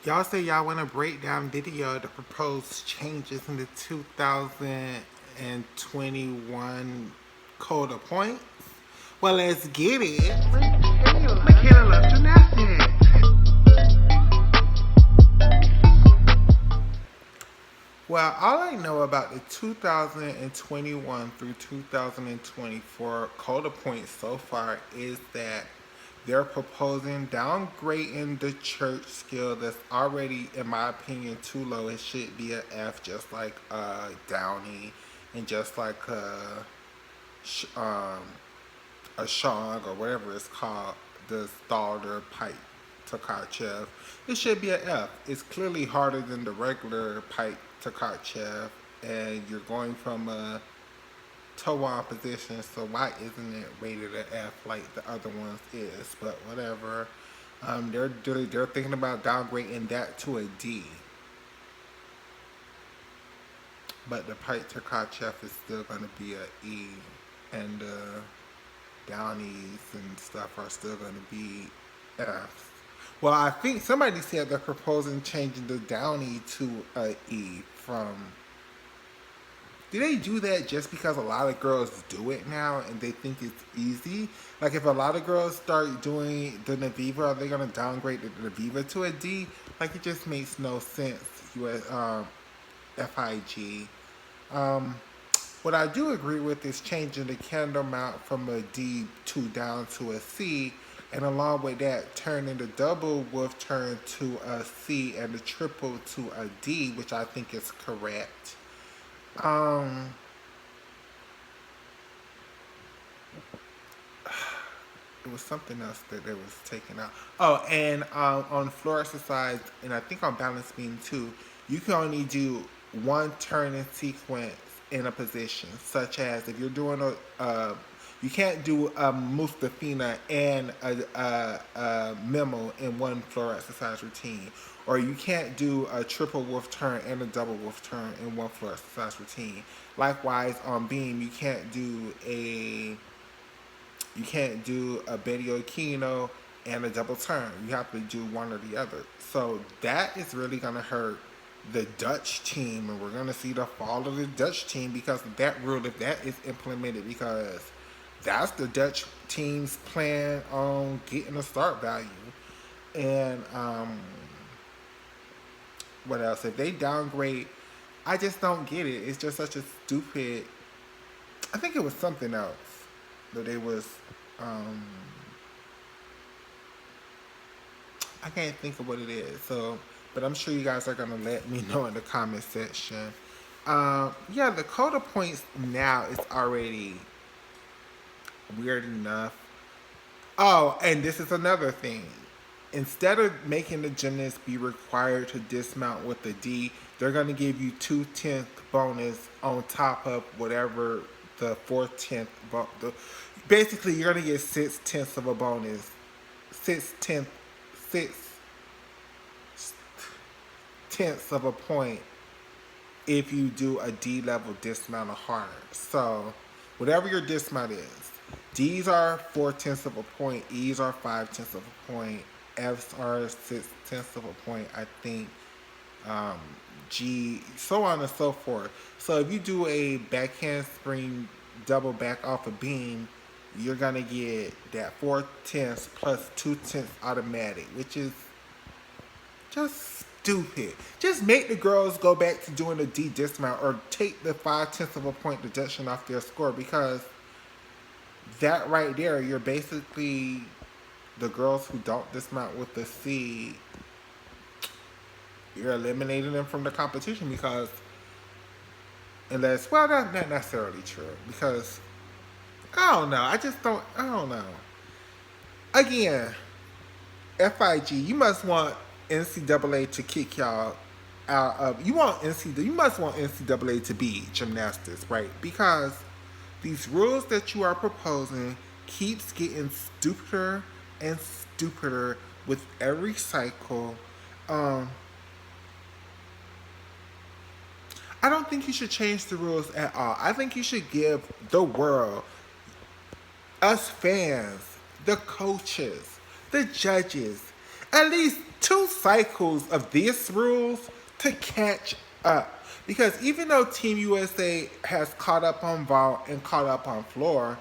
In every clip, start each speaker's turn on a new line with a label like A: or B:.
A: Y'all say y'all want to break down video the proposed changes in the 2021 Code of Points? Well, let's get it. Michaela Gymnastics. Well, all I know about the 2021 through 2024 Code of Points so far is that they're proposing downgrading the church skill that's already, in my opinion, too low. It should be an F, just like Downey and just like um, a Shang or whatever it's called, the Stalder Pike Takachev. It should be an F. It's clearly harder than the regular Pike Takachev, and you're going from a toe-on position, so why isn't it rated an F like the other ones is? But whatever. They're thinking about downgrading that to a D. But the Pike Takachev is still going to be a E, and Downies and stuff are still going to be Fs. Well, I think somebody said they're proposing changing the Downey to a E from. Do they do that just because a lot of girls do it now and they think it's easy? Like, if a lot of girls start doing the Naviva, are they going to downgrade the Naviva to a D? Like, it just makes no sense. FIG. Um, what I do agree with is changing the candle mount from a D2 down to a C, and along with that, turning the double wolf turn to a C and the triple to a D, which I think is correct. It was something else that they was taking out. Oh, and on Fluorescence, and I think on Balance Beam too, you can only do one turn in sequence in a position, such as if you're doing you can't do a Mustafina and a Memo in one Fluorescence routine, or you can't do a triple wolf turn and a double wolf turn in one Fluorescence routine. Likewise, on Beam, you can't do a Betty Okino and a double turn. You have to do one or the other. So that is really going to hurt the Dutch team, and we're going to see the fall of the Dutch team because of that rule, if that is implemented, because that's the Dutch team's plan on getting a start value. And what else? If they downgrade, I just don't get it. It's just such a stupid. I think it was something else that they was. I can't think of what it is. So, but I'm sure you guys are gonna let me know in the comment section. Yeah, the Code of Points now is already weird enough. Oh, and this is another thing. Instead of making the gymnast be required to dismount with a D, they're going to give you 2/10 bonus on top of whatever the 4/10. Basically, you're going to get 6/10 of a bonus. 6/10 of a point if you do a D level dismount or harder. So, whatever your dismount is, D's are 4/10 of a point, E's are 5/10 of a point, F's are 6/10 of a point, I think. G, so on and so forth. So if you do a backhand spring double back off a beam, you're gonna get that 4/10 plus 2/10 automatic, which is just stupid. Just make the girls go back to doing a D dismount or take the 5/10 of a point deduction off their score, because that right there, you're basically the girls who don't dismount with the C, you're eliminating them from the competition, because unless, well, that's not necessarily true, because I don't know. I don't know. Again, FIG, you must want NCAA to kick y'all out of. You must want NCAA to be gymnastics, right? Because these rules that you are proposing keeps getting stupider and stupider with every cycle. I don't think you should change the rules at all. I think you should give the world, us fans, the coaches, the judges, at least two cycles of these rules to catch up. Because even though Team USA has caught up on vault and caught up on floor,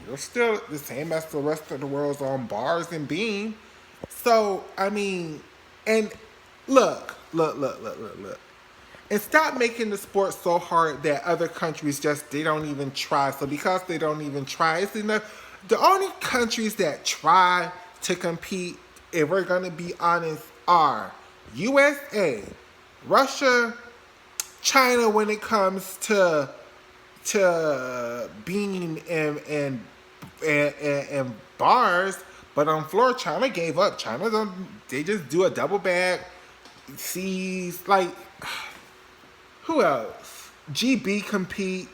A: we're still the same as the rest of the world's on bars and beam. So, I mean, and look. And stop making the sport so hard that other countries just, they don't even try. So because they don't even try, it's enough. The only countries that try to compete, if we're going to be honest, are USA, Russia, China when it comes to being and bars, but on floor, China gave up. China don't. They just do a double bag. Sees like who else? GB competes.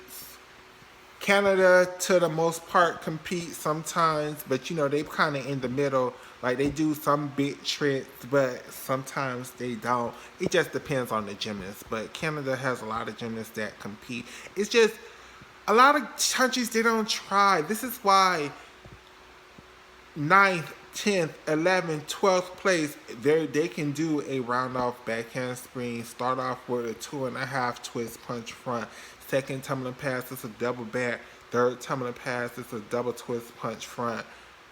A: Canada, to the most part, competes sometimes, but you know they kind of in the middle. Like they do some big tricks, but sometimes they don't. It just depends on the gymnast. But Canada has a lot of gymnasts that compete. It's just a lot of countries they don't try. This is why ninth, 10th, 11th, 12th place, they can do a round off back handspring, start off with a 2.5 twist punch front. Second tumbling pass is a double back. Third tumbling pass is a double twist punch front.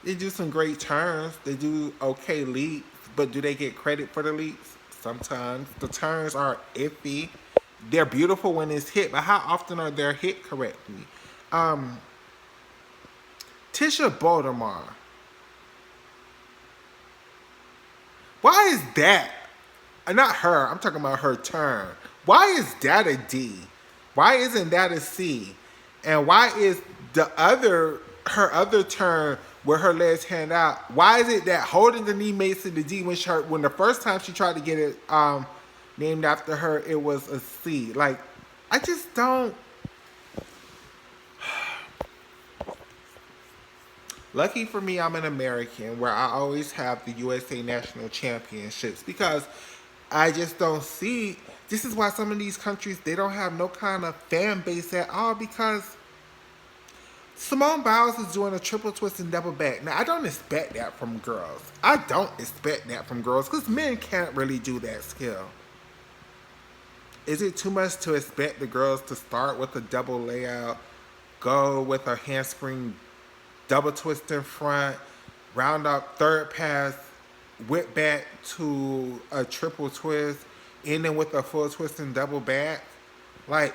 A: They do some great turns. They do okay leaps, but do they get credit for the leaps? Sometimes. The turns are iffy. They're beautiful when it's hit, but how often are they hit correctly? Tisha Baltimore. Why is that? Not her. I'm talking about her turn. Why is that a D? Why isn't that a C? And why is her other turn where her legs hand out? Why is it that holding the knee makes it a D when the first time she tried to get it named after her, it was a C? Like, I just don't. Lucky for me, I'm an American where I always have the USA National Championships because I just don't see. This is why some of these countries, they don't have no kind of fan base at all because Simone Biles is doing a triple twist and double back. Now, I don't expect that from girls. I don't expect that from girls because men can't really do that skill. Is it too much to expect the girls to start with a double layout, go with a handspring double twist in front, round up third pass, whip back to a triple twist, ending with a full twist and double back? Like,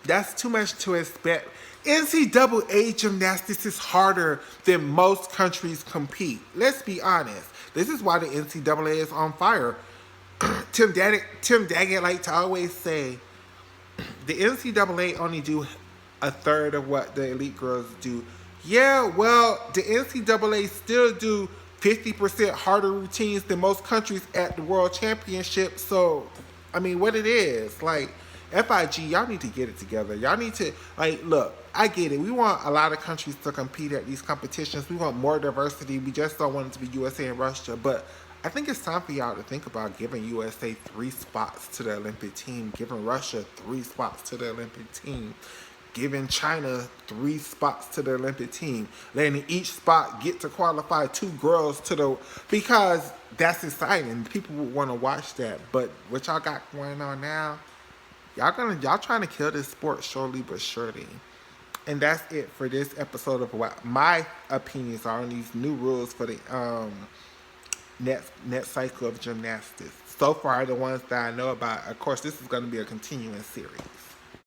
A: that's too much to expect. NCAA gymnastics is harder than most countries compete. Let's be honest. This is why the NCAA is on fire. Tim Daggett like to always say, the NCAA only do a third of what the elite girls do. Yeah, well, the NCAA still do 50% harder routines than most countries at the World Championship. So, I mean, what it is, like, FIG, y'all need to get it together. Y'all need to, like, look, I get it. We want a lot of countries to compete at these competitions. We want more diversity. We just don't want it to be USA and Russia. But I think it's time for y'all to think about giving USA 3 spots to the Olympic team, giving Russia 3 spots to the Olympic team, giving China 3 spots to the Olympic team, letting each spot get to qualify 2 girls to the, because that's exciting. People would want to watch that. But what y'all got going on now, y'all trying to kill this sport slowly but surely. And that's it for this episode of what my opinions are on these new rules for the net cycle of gymnastics. So far, the ones that I know about. Of course, this is going to be a continuing series.